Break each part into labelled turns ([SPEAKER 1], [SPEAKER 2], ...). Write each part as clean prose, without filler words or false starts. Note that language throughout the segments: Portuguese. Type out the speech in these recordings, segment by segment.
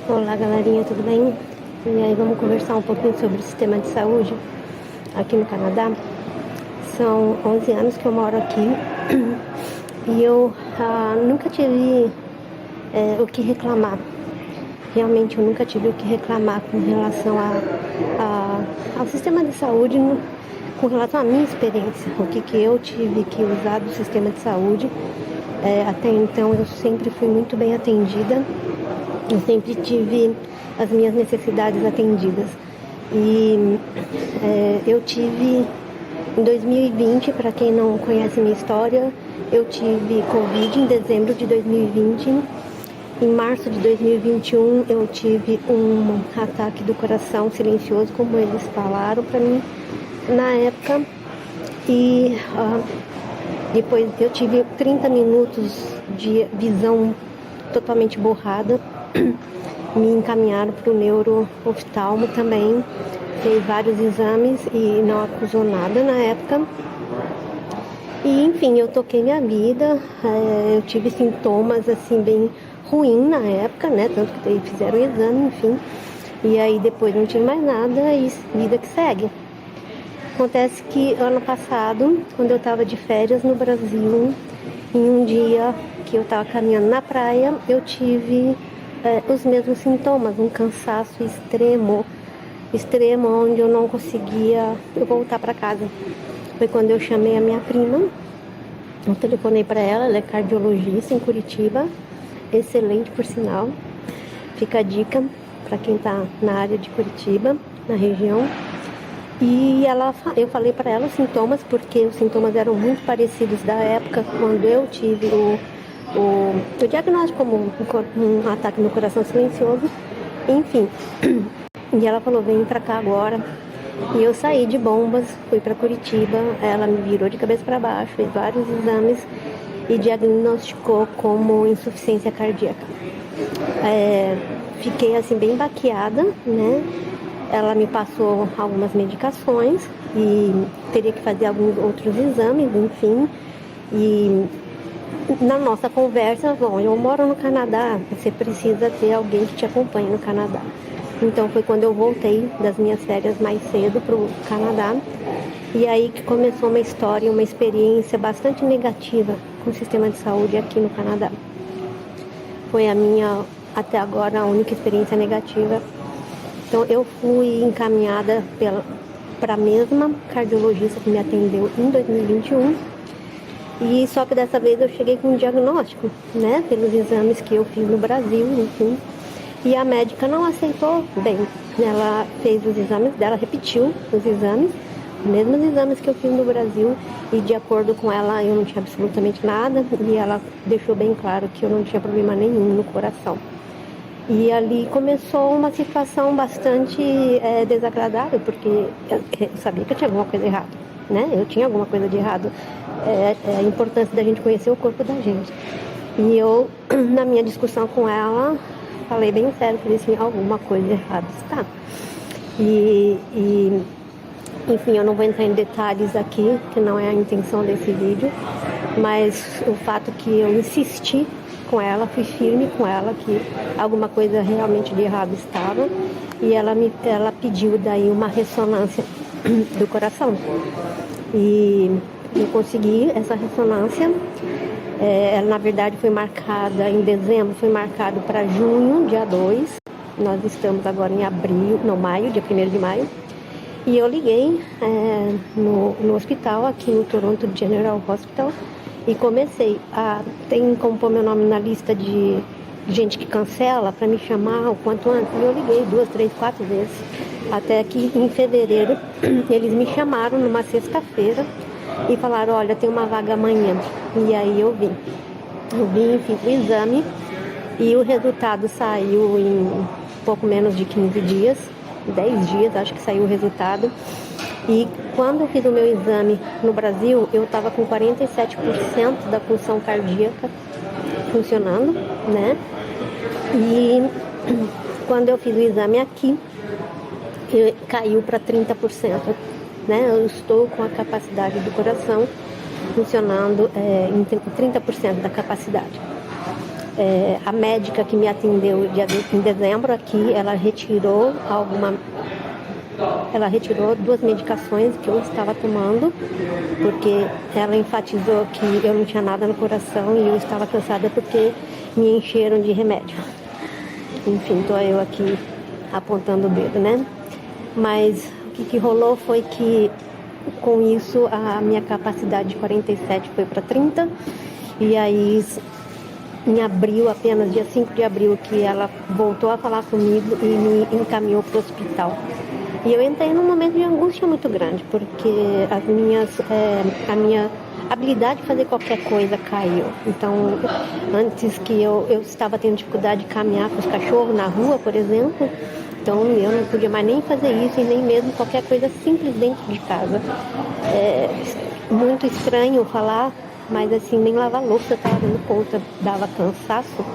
[SPEAKER 1] Olá, galerinha, tudo bem? E aí, vamos conversar um pouquinho sobre o sistema de saúde aqui no Canadá. São 11 anos que eu moro aqui e eu nunca tive o que reclamar. Realmente, eu nunca tive o que reclamar com relação ao sistema de saúde, com relação à minha experiência, o que eu tive que usar do sistema de saúde. Até então, eu sempre fui muito bem atendida. Eu sempre tive as minhas necessidades atendidas. E eu tive, em 2020, para quem não conhece minha história, eu tive Covid em dezembro de 2020. Em março de 2021, eu tive um ataque do coração silencioso, como eles falaram para mim na época. E depois eu tive 30 minutos de visão totalmente borrada. Me encaminharam para o neurooftalmo também, fez vários exames e não acusou nada na época. E enfim, eu toquei minha vida, eu tive sintomas assim bem ruins na época, né? Tanto que daí fizeram o exame, enfim. E aí depois não tive mais nada e vida que segue. Acontece que ano passado, quando eu estava de férias no Brasil, em um dia que eu estava caminhando na praia, eu tive os mesmos sintomas, um cansaço extremo, onde eu não conseguia voltar para casa. Foi quando eu chamei a minha prima, eu telefonei para ela é cardiologista em Curitiba, excelente por sinal, fica a dica para quem está na área de Curitiba, na região. E eu falei para ela os sintomas, porque os sintomas eram muito parecidos da época quando eu tive o diagnóstico como um ataque no coração silencioso, enfim. E ela falou, vem pra cá agora. E eu saí de Bombas, fui pra Curitiba, ela me virou de cabeça para baixo, fez vários exames e diagnosticou como insuficiência cardíaca. Fiquei assim bem baqueada, né? Ela me passou algumas medicações e teria que fazer alguns outros exames, enfim. E na nossa conversa, bom, eu moro no Canadá, você precisa ter alguém que te acompanhe no Canadá. Então foi quando eu voltei das minhas férias mais cedo para o Canadá. E aí que começou uma história, uma experiência bastante negativa com o sistema de saúde aqui no Canadá. Foi a minha, até agora, a única experiência negativa. Então eu fui encaminhada para a mesma cardiologista que me atendeu em 2021. E só que dessa vez eu cheguei com um diagnóstico, né, pelos exames que eu fiz no Brasil, enfim. E a médica não aceitou bem. Ela fez os exames dela, repetiu os exames, os mesmos exames que eu fiz no Brasil. E de acordo com ela, eu não tinha absolutamente nada. E ela deixou bem claro que eu não tinha problema nenhum no coração. E ali começou uma situação bastante desagradável, porque eu sabia que eu tinha alguma coisa errada, né? Eu tinha alguma coisa de errado. A importância da gente conhecer o corpo da gente. E eu, na minha discussão com ela, falei bem sério, falei assim, alguma coisa errada está. Enfim, eu não vou entrar em detalhes aqui, que não é a intenção desse vídeo, mas o fato que eu insisti com ela, fui firme com ela que alguma coisa realmente de errado estava, e ela pediu daí uma ressonância do coração. E eu consegui essa ressonância. Ela na verdade foi marcada em dezembro, foi marcado para junho, dia 2. Nós estamos agora em abril, não, maio, dia 1º de maio. E eu liguei no hospital, aqui no Toronto General Hospital, e comecei tem como pôr meu nome na lista de gente que cancela para me chamar o quanto antes. E eu liguei 2, 3, 4 vezes, até que em fevereiro eles me chamaram numa sexta-feira e falaram, olha, tem uma vaga amanhã. E aí eu vim, fiz o exame e o resultado saiu em pouco menos de 15 dias, 10 dias acho que saiu o resultado. E quando eu fiz o meu exame no Brasil, eu estava com 47% da função cardíaca funcionando, né? E quando eu fiz o exame aqui, caiu para 30%, né? Eu estou com a capacidade do coração funcionando em 30% da capacidade. A médica que me atendeu em dezembro aqui, ela retirou 2 medicações que eu estava tomando, porque ela enfatizou que eu não tinha nada no coração e eu estava cansada porque me encheram de remédio. Enfim, tô eu aqui apontando o dedo, né? Mas o que rolou foi que com isso a minha capacidade de 47 foi para 30, e aí em abril, apenas dia 5 de abril, que ela voltou a falar comigo e me encaminhou para o hospital. E eu entrei num momento de angústia muito grande, porque a minha habilidade de fazer qualquer coisa caiu. Então, antes que eu estava tendo dificuldade de caminhar com os cachorros na rua, por exemplo, então eu não podia mais nem fazer isso e nem mesmo qualquer coisa simples dentro de casa. É muito estranho falar, mas assim, nem lavar louça eu estava dando conta, dava cansaço,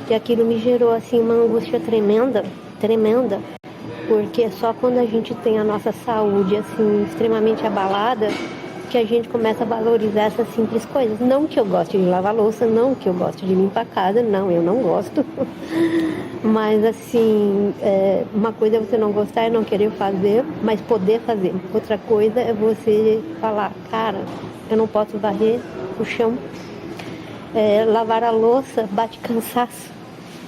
[SPEAKER 1] e aquilo me gerou assim uma angústia tremenda, tremenda, porque é só quando a gente tem a nossa saúde assim extremamente abalada que a gente começa a valorizar essas simples coisas. Não que eu goste de lavar louça, não que eu goste de limpar a casa, não, eu não gosto. Mas assim, uma coisa é você não gostar e não querer fazer, mas poder fazer. Outra coisa é você falar, cara, eu não posso varrer o chão. Lavar a louça bate cansaço.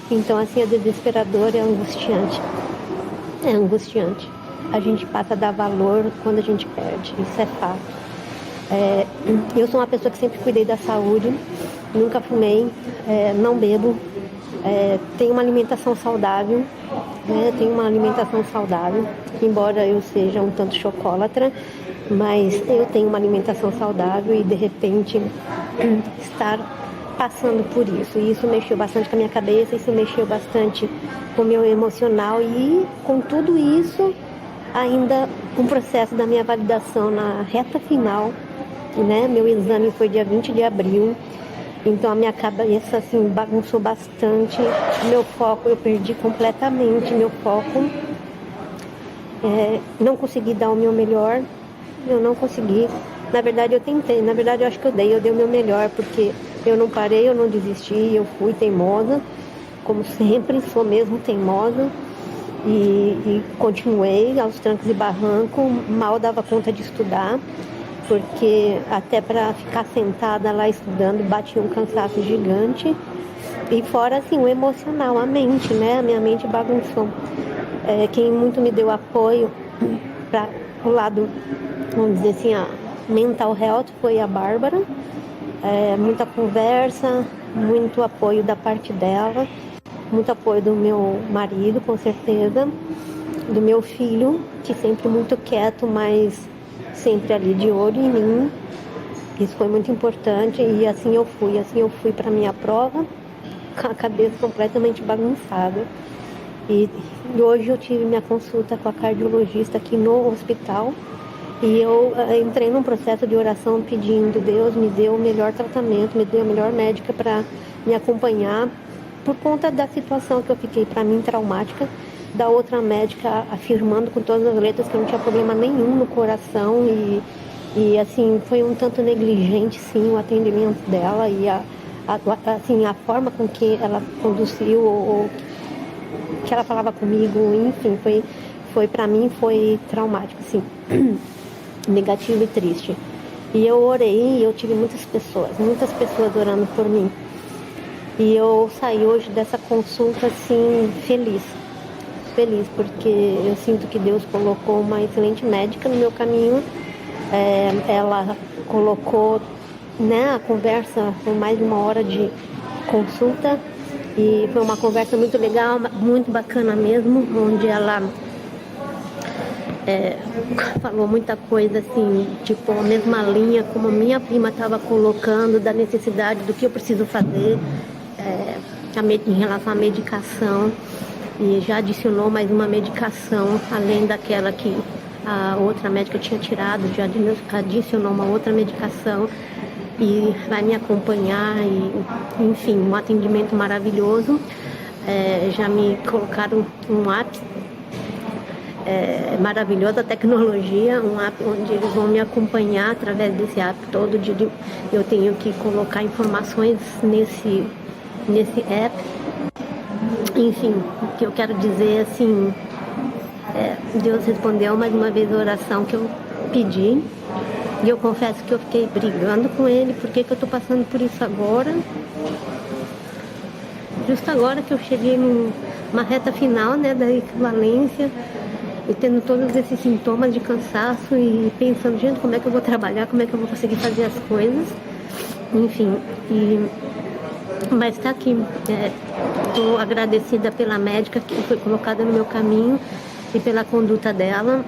[SPEAKER 1] Então assim, é desesperador, é angustiante. É angustiante. A gente passa a dar valor quando a gente perde, isso é fato. Eu sou uma pessoa que sempre cuidei da saúde, nunca fumei, não bebo, tenho uma alimentação saudável, embora eu seja um tanto chocólatra, mas eu tenho uma alimentação saudável e de repente estar passando por isso. E isso mexeu bastante com a minha cabeça, isso mexeu bastante com o meu emocional e com tudo isso ainda um processo da minha validação na reta final, né? Meu exame foi dia 20 de abril, então a minha cabeça assim bagunçou bastante, meu foco, eu perdi completamente meu foco, não consegui dar o meu melhor, eu não consegui. Na verdade eu tentei, na verdade eu acho que eu dei o meu melhor, porque eu não parei, eu não desisti, eu fui teimosa, como sempre, sou mesmo teimosa. E continuei aos trancos e barrancos, mal dava conta de estudar, porque até para ficar sentada lá estudando batia um cansaço gigante. E fora assim, o emocional, a mente, né? A minha mente bagunçou. Quem muito me deu apoio para o lado, vamos dizer assim, a mental health foi a Bárbara. Muita conversa, muito apoio da parte dela. Muito apoio do meu marido, com certeza, do meu filho, que sempre muito quieto, mas sempre ali de olho em mim. Isso foi muito importante e assim eu fui para minha prova, com a cabeça completamente bagunçada. E hoje eu tive minha consulta com a cardiologista aqui no hospital e eu entrei num processo de oração pedindo, Deus me dê o melhor tratamento, me dê a melhor médica para me acompanhar, por conta da situação que eu fiquei, para mim, traumática, da outra médica afirmando com todas as letras que eu não tinha problema nenhum no coração e assim, foi um tanto negligente, sim, o atendimento dela e assim, a forma com que ela conduziu, ou que ela falava comigo, enfim, foi para mim, foi traumático, assim, negativo e triste. E eu orei e eu tive muitas pessoas orando por mim. E eu saí hoje dessa consulta assim, feliz, porque eu sinto que Deus colocou uma excelente médica no meu caminho. Ela colocou, né, a conversa com mais de 1 hora de consulta e foi uma conversa muito legal, muito bacana mesmo, onde ela falou muita coisa assim, tipo a mesma linha como minha prima estava colocando, da necessidade do que eu preciso fazer em relação à medicação, e já adicionou mais uma medicação além daquela que a outra médica tinha tirado, já adicionou uma outra medicação e vai me acompanhar e, enfim, um atendimento maravilhoso. Já me colocaram um app maravilhosa tecnologia, um app onde eles vão me acompanhar através desse app. Todo dia eu tenho que colocar informações nesse app. Enfim, o que eu quero dizer assim, Deus respondeu mais uma vez a oração que eu pedi. E eu confesso que eu fiquei brigando com ele, por que eu tô passando por isso agora? Justo agora que eu cheguei numa reta final, né, da equivalência, e tendo todos esses sintomas de cansaço e pensando, gente, como é que eu vou trabalhar, como é que eu vou conseguir fazer as coisas, enfim, mas tá aqui, tô agradecida pela médica que foi colocada no meu caminho e pela conduta dela.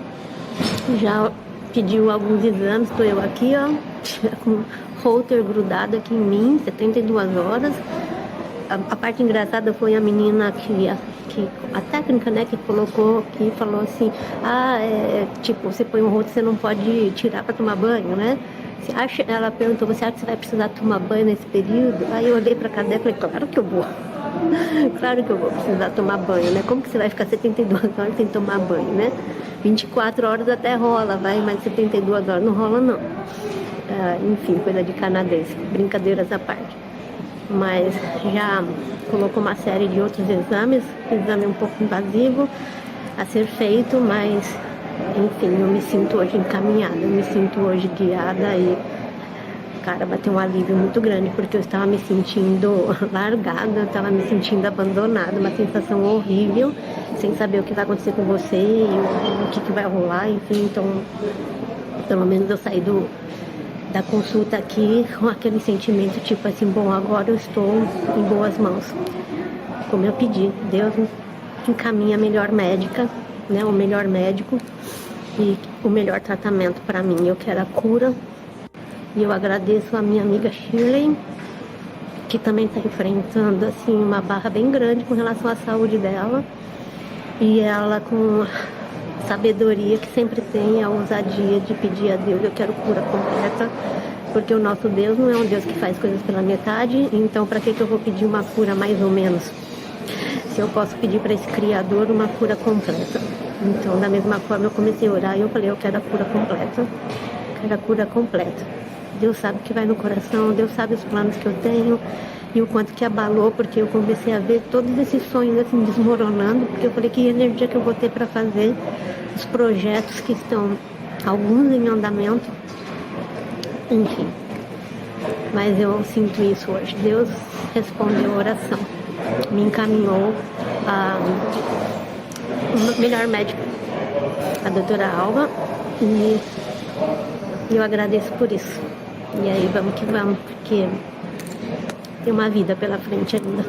[SPEAKER 1] Já pediu alguns exames, tô eu aqui, ó, com o holter grudado aqui em mim, 72 horas. A parte engraçada foi a menina que a técnica, né, que colocou, que falou assim, tipo, você põe um rosto, você não pode tirar para tomar banho, né? Ela perguntou, você acha que você vai precisar tomar banho nesse período? Aí eu olhei pra cadeira e falei, claro que eu vou. Claro que eu vou precisar tomar banho, né? Como que você vai ficar 72 horas sem tomar banho, né? 24 horas até rola, vai, mas 72 horas não rola, não. Enfim, coisa de canadense, brincadeiras à parte. Mas já colocou uma série de outros exames, exame um pouco invasivo a ser feito, mas enfim, eu me sinto hoje encaminhada, eu me sinto hoje guiada e, cara, bateu um alívio muito grande, porque eu estava me sentindo largada, eu estava me sentindo abandonada, uma sensação horrível, sem saber o que vai acontecer com você e o que vai rolar, enfim, então, pelo menos eu saí da consulta aqui com aquele sentimento tipo assim, bom, agora eu estou em boas mãos, como eu pedi, Deus encaminha a melhor médica, né, o melhor médico e o melhor tratamento para mim. Eu quero a cura e eu agradeço a minha amiga Shirley, que também está enfrentando assim uma barra bem grande com relação à saúde dela, e ela com sabedoria que sempre tem, a ousadia de pedir a Deus, eu quero cura completa, porque o nosso Deus não é um Deus que faz coisas pela metade, então para que eu vou pedir uma cura mais ou menos, se eu posso pedir para esse Criador uma cura completa? Então, da mesma forma, eu comecei a orar e eu falei, eu quero a cura completa, quero a cura completa. Deus sabe o que vai no coração, Deus sabe os planos que eu tenho e o quanto que abalou, porque eu comecei a ver todos esses sonhos assim desmoronando, porque eu falei, que energia que eu vou ter para fazer os projetos que estão, alguns em andamento, enfim. Mas eu sinto isso hoje. Deus respondeu a oração, me encaminhou a melhor médica, a doutora Alba, e eu agradeço por isso. E aí vamos que vamos, porque tem uma vida pela frente ainda.